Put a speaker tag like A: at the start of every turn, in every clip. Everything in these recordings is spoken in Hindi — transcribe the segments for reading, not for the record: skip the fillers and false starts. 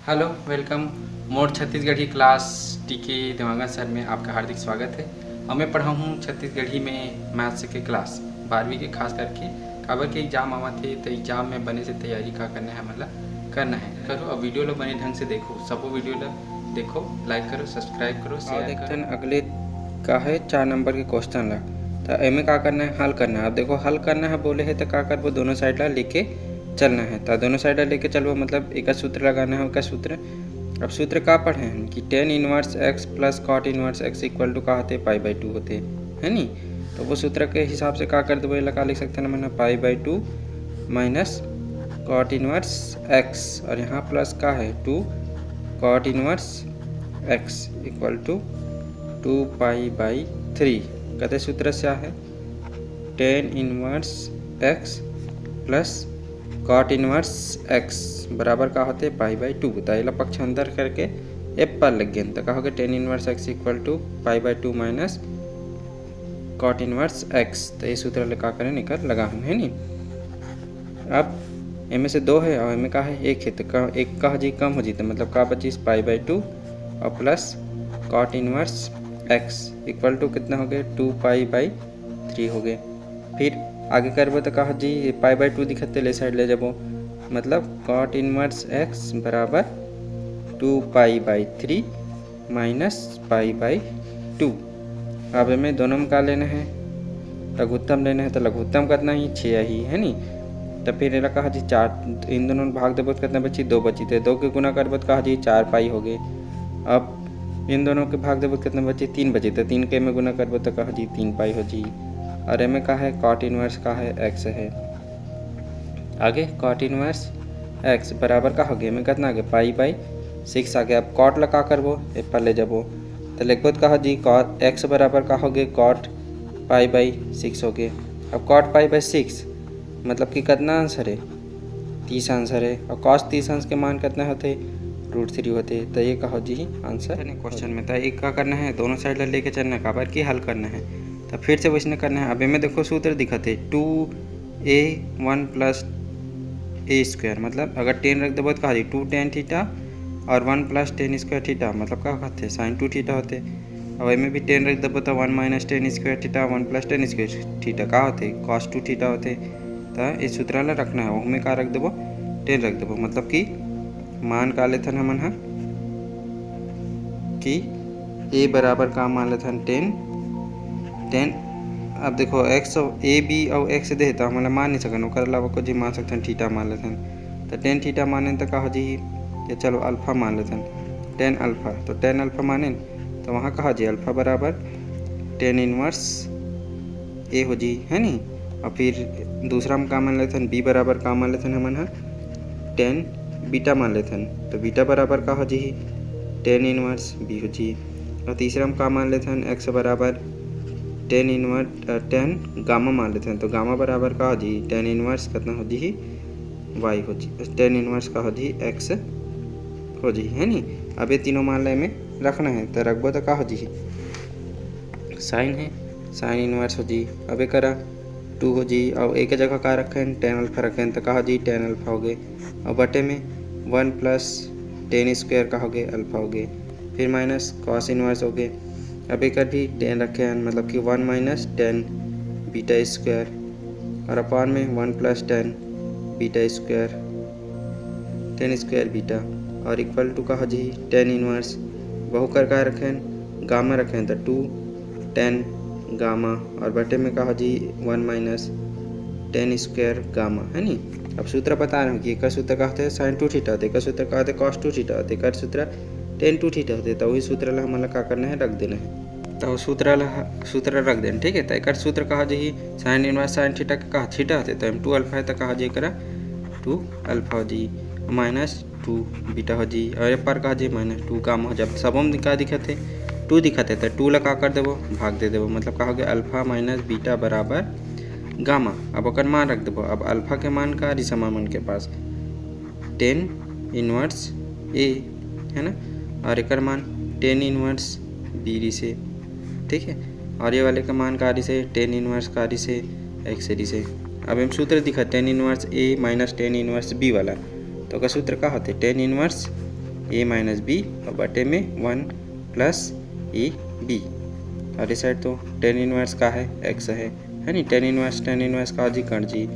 A: हेलो वेलकम मोर छत्तीसगढ़ी क्लास टीके दिवांगन सर में आपका हार्दिक स्वागत है। और मैं पढ़ा हूँ छत्तीसगढ़ी में मैथ्स के क्लास 12वीं के, खास करके काबर के एग्जाम आवा थे तो एग्जाम में बने से तैयारी का करना है, मतलब करना है करो। और वीडियो लो बने ढंग से देखो, सबो वीडियो लो देखो, लाइक करो, सब्सक्राइब करो, शेयर करो। अगले का है 4 नंबर के क्वेश्चन ला, तो एमे का करना है, हल करना है। अब देखो हल करना है बोले है तो का करबो, दोनों साइड ला लेके चलना है। तो दोनों साइड लेके चलो, मतलब एक सूत्र लगाना है, उसका सूत्र। अब सूत्र का पढ़े हैं कि tan inverse x plus cot inverse x equal to का होते पाई/2 होते है नी। तो वो सूत्र के हिसाब से का कर देवे, लगा लिख सकते हैं मैंने पाई/2 माइनस कॉट इनवर्स एक्स, और यहाँ प्लस का है 2 cot inverse x equal to 2π/3। कहते सूत्र से है tan inverse x plus cot inverse x बराबर का होते पाई/2। तो पक्ष अंदर करके एफ पर लग गए तो कहोगे tan inverse x equal to पाई/2 माइनस कॉट इनवर्स एक्स। तो ये सूत्र ले का करें निकल लगा हम है नी। अब इनमें से 2 है और इनमें का है 1 है, तो एक का जी कम हो जीते, मतलब का बची पाई/2 और plus cot inverse x equal to कितना हो गए 2π/3 हो गए। फिर आगे करबो तो कहा जी पाई/2 दिखते ले साइड ले जाबो, मतलब कॉट इनवर्स एक्स बराबर 2π/3 माइनस पाई/2। अब हमें दोनों में का लेना है, लघुत्तम लेना है। तो लघुत्तम कितना ही 6 ही है नी। तो फिर ये कहा जी 4, इन दोनों में भाग देबो कितना बची 2 बची, तो 2 के गुना करबो तो कहा जी 4π हो गए। अब इन दोनों के भाग देबो कितना बची 3 बची, तो 3 के में गुना करबो तो कहा जी 3π हो जी। और एम का है कॉट इनवर्स का है एक्स है। आगे कॉट इनवर्स एक्स बराबर का हो गया, में कितना आ गया पाई/6 आ गया। अब कॉट लगा करबो एक पर ले जाबो तो लिखबो तो कहा जी कॉट एक्स बराबर का हो गया कॉट पाई/6 हो गया। अब कॉट पाई/6 मतलब कि कितना आंसर है 30 आंसर है, और कॉस 30 अंश के मान कितना होते √3 होते। तो ये कहो जी आंसर क्वेश्चन में। तो एक का करना है, दोनों साइड लेके चलना है, काबर की हल करना है। तो फिर से वैसे करना है। अब में देखो सूत्र दिखते 2a1 प्लस a², मतलब अगर 10 रख देबो तो कहा जी 2 tan थीटा और 1 प्लस tan² थीटा, मतलब का कहते sin 2 थीटा होते। अब में भी 10 रख देबो तो 1 minus tan² theta 1 plus tan² theta का होते cos 2 थीटा होते। तो इस सूत्र ला रखना है, उसमें का रख देबो 10 रख देबो, मतलब कि मान का लेथन हमन हा कि a बराबर का मान लेथन 10। अब देखो एक्स ए बी और एक्स दे तो हमारा मान नहीं सकन, ओकर अलावा को जी मान सकते थीटा मान लेथन। तो tan थीटा माने तो कहा जी ये चलो अल्फा मान लेथन tan अल्फा। तो tan अल्फा माने तो वहाँ कहा जी अल्फा बराबर tan इनवर्स ए हो जी है नी। और फिर दूसरा में का मान लेथन बी बराबर का मान लेथन हमन हा tan बीटा मान लेथन। तो बीटा बराबर का हो जी tan इनवर्स बी हो जी। और तीसरा में का मान लेथन एक्स बराबर tan गामा मान लेते हैं। तो गामा बराबर का हो जी tan इनवर्स कितना हो जी वाई हो जी, tan इनवर्स का हो जी एक्स हो जी है नी। अब ये तीनों मान ले में रखना है, तो रखबो तो का हो जी साइन है, साइन इनवर्स हो जी। अब एक 2 हो जी, और एक जगह का रखें tan अल्फा रखें तो का हो जी tan अल्फा हो गए। और बटे में 1 प्लस tan² का हो गए अल्फा हो गए, फिर माइनस कॉस इनवर्स हो गए। अब एक भी tan रखे हैं, मतलब कि 1 माइनस tan बीटा² और अपान में 1 प्लस tan बीटा² tan² बीटा और इक्वल टू का हो जी tan इनवर्स बहुकर का रखें गामा रखें तो 2 tan गामा और बटे में का हो जी 1 माइनस tan² गामा है नी। अब सूत्र बता रहे हैं कि एक सूत्र कहते हैं sin 2 थीटा होते, एक सूत्र कहते cos 2 थीटा होते, एक सूत्र tan 2 थीटा होते। तो वही सूत्र ला हमारा का करना है रख देना है, तो सूत्र रख देना ठीक है। तो एक सूत्र कहा जी sin इनवर्स sin थीटा का कहा थीटा होते, तो m2 अल्फा है तो कहा जी करा 2 अल्फा हो जी माइनस 2 बीटा हो जी, और एक पर कहा जी -2 गामा हो। जब सबों में का दिखते 2 दिखते तो 2 ला का कर देबो भाग दे देबो, मतलब का हो गया अल्फा माइनस बीटा बराबर गामा। अब ओकर मान रख देबो। अब अल्फा के मान का रिसमा मन के पास tan इनवर्स ए है ना, और एक मान tan इनवर्स बी रिसे ठीक है, और ये वाले का मान कारी से tan इनवर्स कारी से एक्स रिसे। अब हम सूत्र दिखा tan इनवर्स ए माइनस tan इनवर्स बी वाला, तो का सूत्र का होते tan इनवर्स ए माइनस बी और बटे में 1 प्लस ए बी। और इस साइड तो टेन इनवर्स का है एक्स है नहीं, टेन इनवर्स का जी कण जी,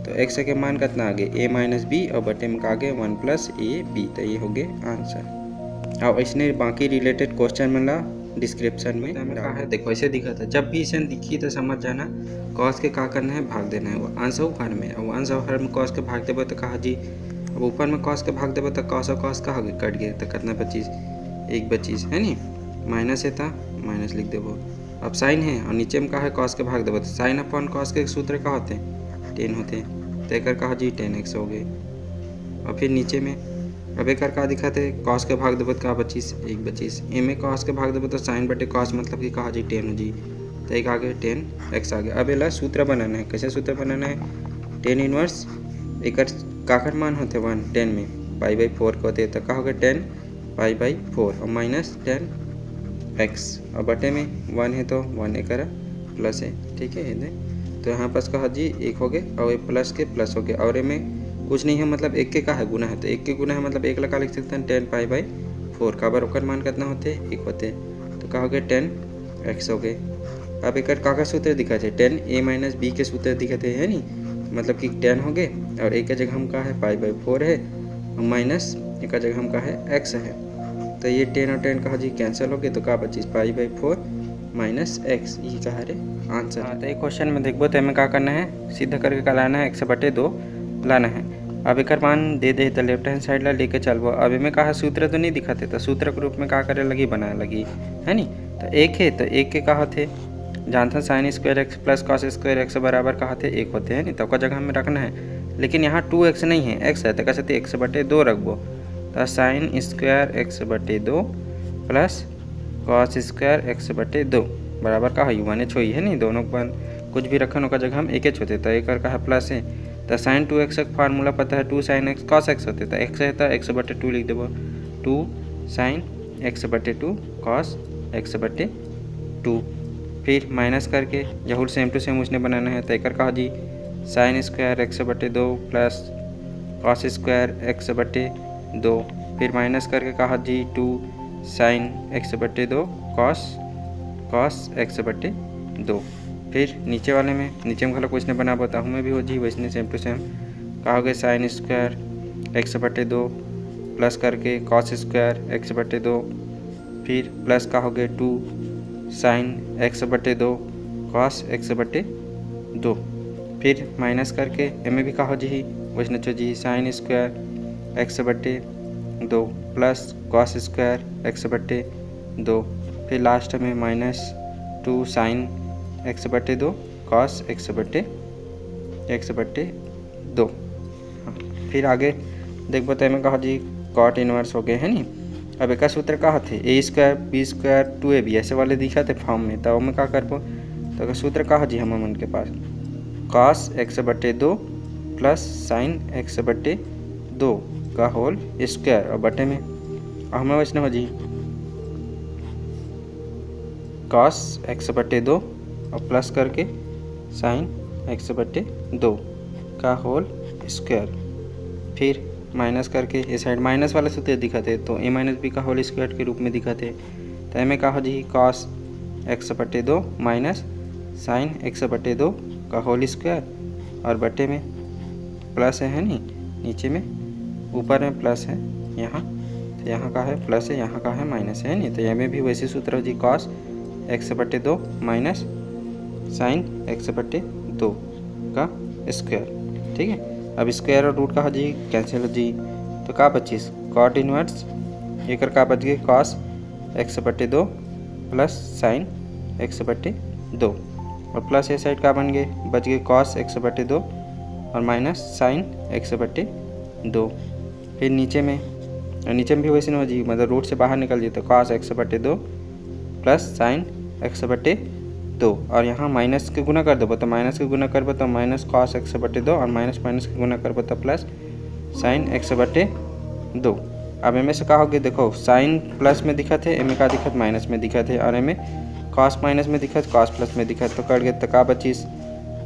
A: तो एक्स के मान कितना आगे ए माइनस बी और बटे में का आगे 1 प्लस ए बी। तो ये हो गए आंसर। और इसने बाकी रिलेटेड क्वेश्चन मिला डिस्क्रिप्शन में कहा है। देखो ऐसे दिखा था, जब भी इसे दिखी तो समझ जाना कॉस के का करना है, भाग देना है। वो अंश हर में, और अंश हर में कॉस के भाग देवे तो कहा जी, अब ऊपर में कॉस के भाग देवे तो कॉस और कॉस कहा कट गए तो कितना 25, 1 25 है नी, माइनस है था माइनस लिख देवो। अब साइन है और नीचे में कहा है कॉस के भाग देवे तो साइन अपॉन कॉस के सूत्र का होते 10 होते, तो एक कहा जी 10x हो गए। और फिर नीचे में अब एक का दिखाते कॉस के भाग देवे तो कहा 25, 1 25, ए में कॉस के भाग देवे तो साइन बटे कॉस मतलब कि कहा जी 10 हो जी, तो एक आगे 10x आ गया। अब एला सूत्र बनाना है, कैसे सूत्र बनाना है, टेन इनवर्स एक काकर मान होते 1 10 में पाई/4 के होते, तो कहा होगा 10 पाई/4 और माइनस 10x और बटे में 1 है तो 1 एक प्लस है, ठीक है। तो यहाँ पास कहा जी 1 हो गए और ये प्लस के प्लस हो गए, और में कुछ नहीं है मतलब 1 के का है गुना है, तो 1 के गुना है मतलब 1 लगा लिख सकते हैं 10 पाई/4 का बराबर मान कितना होते 1 होते, तो कहा हो गया 10x हो गए। अब एक का सूत्र दिखाते 10 a माइनस बी के सूत्र दिखाते है नी, मतलब कि 10 हो गए और एक जगह हम का है पाई/4 है और माइनस एक जगह हम का है x है, तो ये 10 और 10 कहा जी कैंसिल हो गए, तो का 25 पाई/4 माइनस x, यही कहा रे आंसर। हाँ, तो एक क्वेश्चन में देखो तो हमें क्या करना है, सीधा करके क्या लाना है, x/2 लाना है। अब एक मान दे दे तो लेफ्ट हैंड साइड ला लेके चलबो। अब इनमें कहा सूत्र तो नहीं दिखाते, तो सूत्र के रूप में क्या करे लगी बनाए लगी है नी, तो एक है तो एक के कहा थे जानते sine square x plus cos square x बराबर कहा थे 1 होते हैं नहीं, तो का जगह हमें रखना है, लेकिन यहाँ 2x नहीं है x है, तो कैसे x/2 रखबो, तो sign square x/2 plus cos square x/2 बराबर का है 1 छोई है नहीं, दोनों बन कुछ भी रखन का जगह हम एक छोते, तो एक का है प्लस है, तो साइन 2x का फार्मूला पता है 2 साइन x कॉस x होते, तो x है तो x/2 लिख देबो, 2 साइन x/2 कॉस x/2, फिर माइनस करके जहूर सेम टू सेम उसने बनाना है, तो एक कहा जी sine square x/2 plus cos square x/2, फिर माइनस करके कहा जी 2 साइन x/2 कॉस x/2, फिर नीचे वाले में खला कुछ ने बना बता हूँ मैं भी हो जी वैसने सेम टू सेम कहा गया साइन स्क्वायर x/2 प्लस करके कॉस स्क्वायर x/2, फिर प्लस का हो गया 2 साइन x/2 कॉस x/2, फिर माइनस करके एम भी कहो जी वैसने चो जी sine square x/2 plus cos square x/2, फिर लास्ट में minus 2 sign x/2 cos x/2। फिर आगे देखो तो एम कहा जी कॉट इनवर्स हो गए है नी। अब एक सूत्र कहा थे a² b² 2ab ऐसे वाले दिखा थे फॉर्म में, तो मैं क्या करबो, तो सूत्र कहा जी हम उनके पास cos x/2 plus sign x/2 का होल स्क्वायर और बटे में हमें वैसने हो जी कॉस x/2 और प्लस करके साइन x/2 का होल स्क्वायर, फिर माइनस करके इस साइड माइनस वाला सूत्र दिखाते, तो a माइनस बी का होल स्क्वायर के रूप में दिखाते, तो एम कहा जी cos x/2 minus sign x/2 का होल स्क्वायर और बटे में प्लस है नी, नीचे में ऊपर में प्लस है यहाँ, तो यहाँ का है प्लस है यहाँ का है माइनस है नी, तो यहाँ में भी वैसे सूत्र हो जी cos x/2 minus sign x/2 का स्क्वायर, ठीक है। अब स्क्वायर और रूट का जी कैंसिल हो जी, तो का 25 कॉट इनवर्स एक का बच गए cos x/2 plus sign x/2 और प्लस ए साइड का बन गए बच गए कॉस x/2 और माइनस साइन x/2, फिर नीचे में भी वैसे नहीं हो जी, मतलब रूट से बाहर निकल जी, तो cos x/2 plus sign x/2 और यहाँ माइनस के गुना कर दो, तो माइनस के गुना करबो तो माइनस कॉस x/2 और माइनस के गुना करबो तो प्लस साइन x/2। अब एम से का हो गया, देखो साइन प्लस में दिखा थे, एम का दिखत माइनस में दिखा थे, और एम कॉस माइनस में दिखत कॉस प्लस में दिखत, तो कट गए तो का 25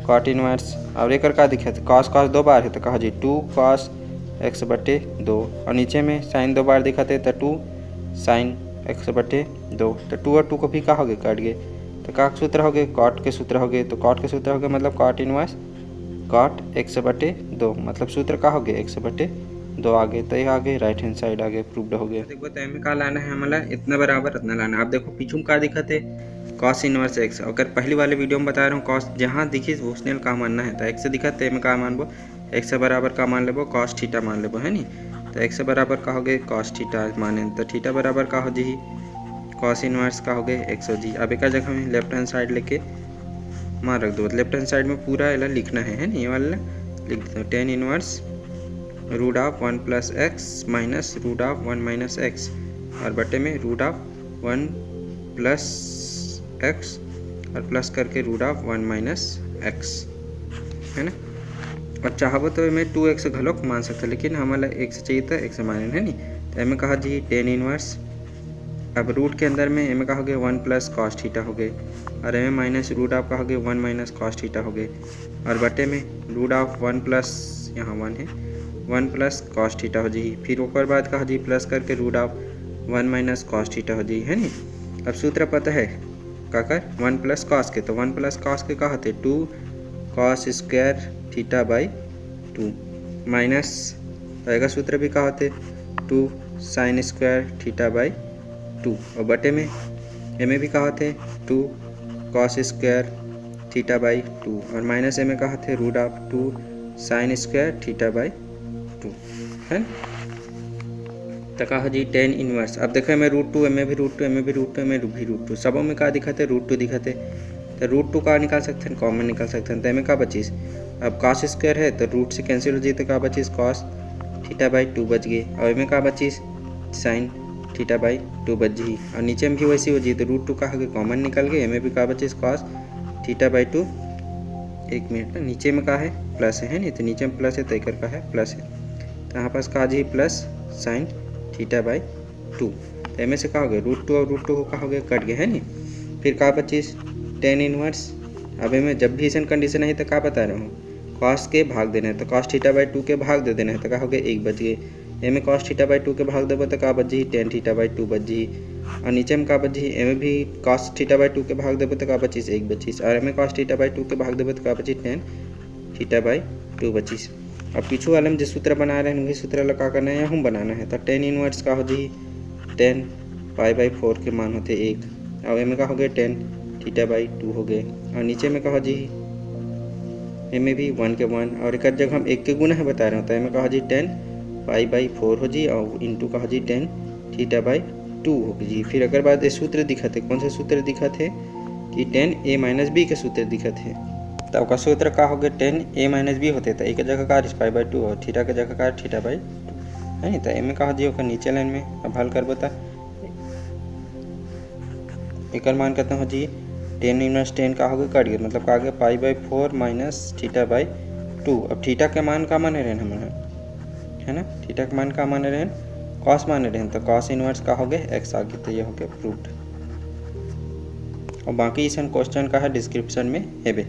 A: कॉट इनवर्स। और एक का दिखत कॉस 2 बार है, तो कहा जी 2 कॉस एक्स बटे 2 और नीचे में साइन 2 बार दिखाते तो 2 साइन एक्स बटे 2, तो 2 और 2 को भी का हो गए कट गए, तो का सूत्र हो गए कॉट के सूत्र हो गए, तो कॉट के सूत्र हो गए मतलब कॉट इनवर्स कॉट एक्स बटे 2, मतलब सूत्र का हो गया एक्स बटे 2 आ गए, तो ये आ गए राइट हैंड साइड आ गए, प्रूव्ड हो गया। देखो तो में का लाना है हमारा इतना बराबर इतना लाना। आप देखो पीछू का दिखाते कॉस इनवर्स एक्स, अगर पहली वाले वीडियो में बता रहा हूँ कॉस जहाँ दिखी उसने का मानना है, तो एक्स दिखाते में का मानबो एक्स बराबर का मान लेबो कॉस थीटा मान लेबो है नी, तो एक्स बराबर का हो गए कॉस थीटा माने, तो थीटा बराबर का हो जी कॉस इनवर्स का हो गए एक्स हो जी। अब एक जगह में लेफ्ट हैंड साइड लेके मान रख दो, लेफ्ट हैंड साइड में पूरा एला लिखना है नी, ये वाला लिख दो tan inverse root of 1 plus x minus root of 1 minus x और बटे में रूट ऑफ 1 प्लस एक्स और प्लस करके रूट ऑफ 1 माइनस एक्स है ना। और चाहो तो मैं 2x घलोक मान सकता, लेकिन हमारा x चाहिए था x मान है नी, तो एम कहा जी टेन इनवर्स, अब रूट के अंदर में एम का हो गया 1 प्लस कॉस थीटा हो गए और एम माइनस रूट ऑफ का हो गया 1 माइनस कॉस थीटा हो गए और बटे में रूट ऑफ 1 प्लस यहाँ 1 है 1 प्लस कॉस थीटा हो जी, फिर ऊपर बाद का हो जी प्लस करके root of 1 minus cos theta हो जी है नी। अब सूत्र पता है का कर 1 प्लस कॉस के, तो 1 प्लस कॉस के का होते 2 cos square theta by 2 minus आएगा सूत्र भी का होते 2 साइन स्क्वायर थीटा बाई 2 और बटे में एम भी का होते 2 कॉस स्क्वायर थीटा बाई 2 और माइनस एम का होते root of 2 sine square theta by 2 है तो कहा जी टेन इनवर्स। अब देखो मैं रूट 2 एम भी रूट 2 एम भी रूट 2 एम भी रूट 2 सबों में का दिखाते रूट 2 दिखाते, तो रूट 2 का निकाल सकते हैं कॉमन निकाल सकते हैं, तो एम का बचीस अब कॉस स्क्वायर है तो रूट से कैंसिल हो जाए, तो का बचीस कॉस थीटा बाई 2 बच गई और एम का बचीस साइन थीटा बाई 2 बच गई और नीचे में भी वैसी हो जाए, तो रूट 2 का आगे कॉमन निकल गए, एम भी का बचीस कॉस थीटा बाई 2 एक मिनट ना नीचे में का है प्लस है नहीं, तो नीचे में प्लस है तो एक का है प्लस है, तो यहाँ पास का जी प्लस साइन थीटा बाई 2, तो एम से का हो गया रूट 2 और रूट 2 का हो गया कट गया है नी, फिर का बचीस टेन इनवर्स। अब में जब भी ऐसा कंडीशन है तो का बता रहा हूँ कॉस के भाग देना है, तो कॉस थीटा बाई 2 के भाग दे देना है, तो का हो गया 1 बच गए, एम कॉस थीटा बाई 2 के भाग देबो तो का बच जी टेन थीटा बाई 2 बच जी और नीचे में का बच जी एम भी कॉस थीटा बाई 2 के भाग देबो तो का बचीस 1 बचीस और एम कॉस थीटा बाई 2 के भाग देबो तो का बची टेन थीटा बाई 2 बचीस। अब पीछू वाले में जिस सूत्र बना रहे हैं वही सूत्र लगा करना है या हम बनाना है, तो टेन इनवर्स का हो जी 10 पाई बाई 4 के मान होते 1 और एम का हो गया 10 थीटा बाई 2 हो गए और नीचे में कहा जी एम भी 1 के 1 और एक जगह हम 1 के गुना है बता रहे हो, तो एम कहा जी 10 पाई बाई 4 हो जी और इंटू कहा जी 10 थीटा बाई 2 हो जी। फिर अगर बाद ये सूत्र दिखाते कौन से सूत्र दिखाते कि 10 a माइनस बी के सूत्र दिखाते, तब का सूत्र का हो गया 10 a माइनस बी होते, तो एक जगह का पाई बाई 2 और थीटा के जगह का थीटा बाई 2 है नहीं, तो एम कहा जी ओकर नीचे लाइन में अब हल कर बता एक मान कहते हो जी 10 इनवर्स 10 का हो गया कट गया, मतलब का गया pi by 4 minus theta by 2। अब थीटा के मान का माने रहे हमारे है ना, थीटा के मान का माने रहे कॉस माने रहे, तो कॉस इनवर्स का हो गया एक्स आ गया, तो ये हो गया प्रूव्ड। और बाकी इस क्वेश्चन का है डिस्क्रिप्शन में है बे।